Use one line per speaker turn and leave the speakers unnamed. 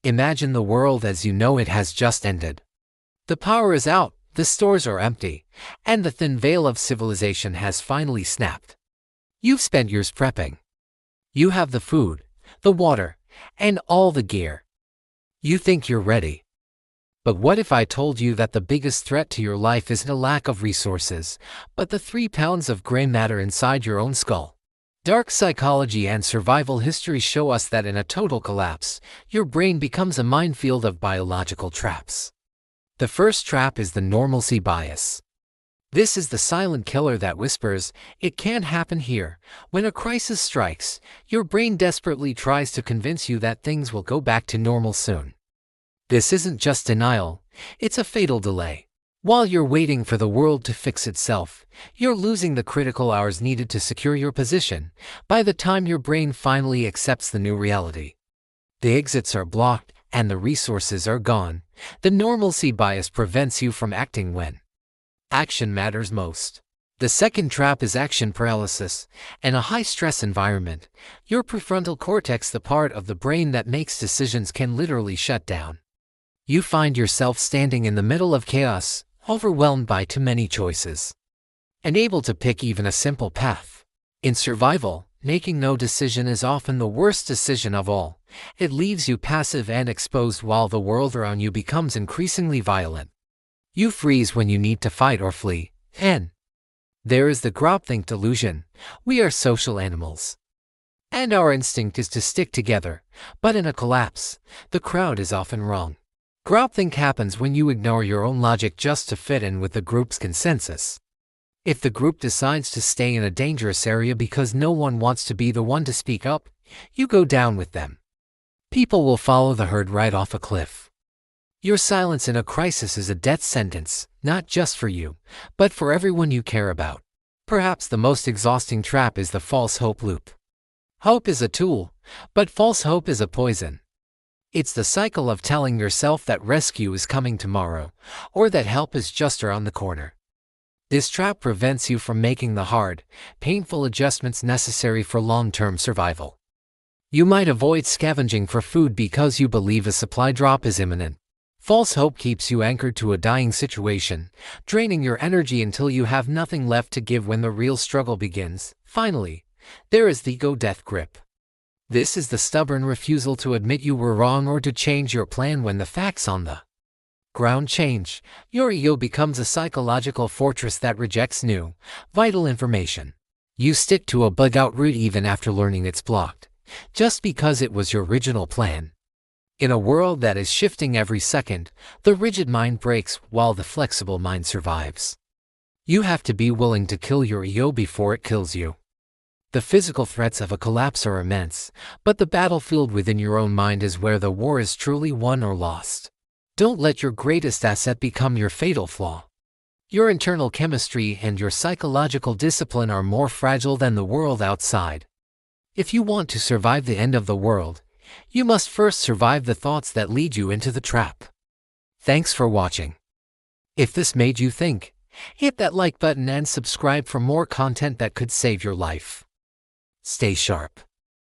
Imagine the world as you know it has just ended. The power is out, the stores are empty, and the thin veil of civilization has finally snapped. You've spent years prepping. You have the food, the water, and all the gear. You think you're ready. But what if I told you that the biggest threat to your life isn't a lack of resources, but the 3 pounds of gray matter inside your own skull? Dark psychology and survival history show us that in a total collapse, your brain becomes a minefield of biological traps. The first trap is the normalcy bias. This is the silent killer that whispers, "It can't happen here." When a crisis strikes, your brain desperately tries to convince you that things will go back to normal soon. This isn't just denial, it's a fatal delay. While you're waiting for the world to fix itself, you're losing the critical hours needed to secure your position by the time your brain finally accepts the new reality. The exits are blocked and the resources are gone. The normalcy bias prevents you from acting when action matters most. The second trap is action paralysis. In a high-stress environment, your prefrontal cortex, the part of the brain that makes decisions, can literally shut down. You find yourself standing in the middle of chaos, overwhelmed by too many choices, unable to pick even a simple path. In survival, making no decision is often the worst decision of all. It leaves you passive and exposed while the world around you becomes increasingly violent. You freeze when you need to fight or flee. And there is the groupthink delusion. We are social animals, and our instinct is to stick together. But in a collapse, the crowd is often wrong. Groupthink happens when you ignore your own logic just to fit in with the group's consensus. If the group decides to stay in a dangerous area because no one wants to be the one to speak up, you go down with them. People will follow the herd right off a cliff. Your silence in a crisis is a death sentence, not just for you, but for everyone you care about. Perhaps the most exhausting trap is the false hope loop. Hope is a tool, but false hope is a poison. It's the cycle of telling yourself that rescue is coming tomorrow, or that help is just around the corner. This trap prevents you from making the hard, painful adjustments necessary for long-term survival. You might avoid scavenging for food because you believe a supply drop is imminent. False hope keeps you anchored to a dying situation, draining your energy until you have nothing left to give when the real struggle begins. Finally, there is the ego-death grip. This is the stubborn refusal to admit you were wrong or to change your plan when the facts on the ground change. Your ego becomes a psychological fortress that rejects new, vital information. You stick to a bug-out route even after learning it's blocked, just because it was your original plan. In a world that is shifting every second, the rigid mind breaks while the flexible mind survives. You have to be willing to kill your ego before it kills you. The physical threats of a collapse are immense, but the battlefield within your own mind is where the war is truly won or lost. Don't let your greatest asset become your fatal flaw. Your internal chemistry and your psychological discipline are more fragile than the world outside. If you want to survive the end of the world, you must first survive the thoughts that lead you into the trap. Thanks for watching. If this made you think, hit that like button and subscribe for more content that could save your life. Stay sharp.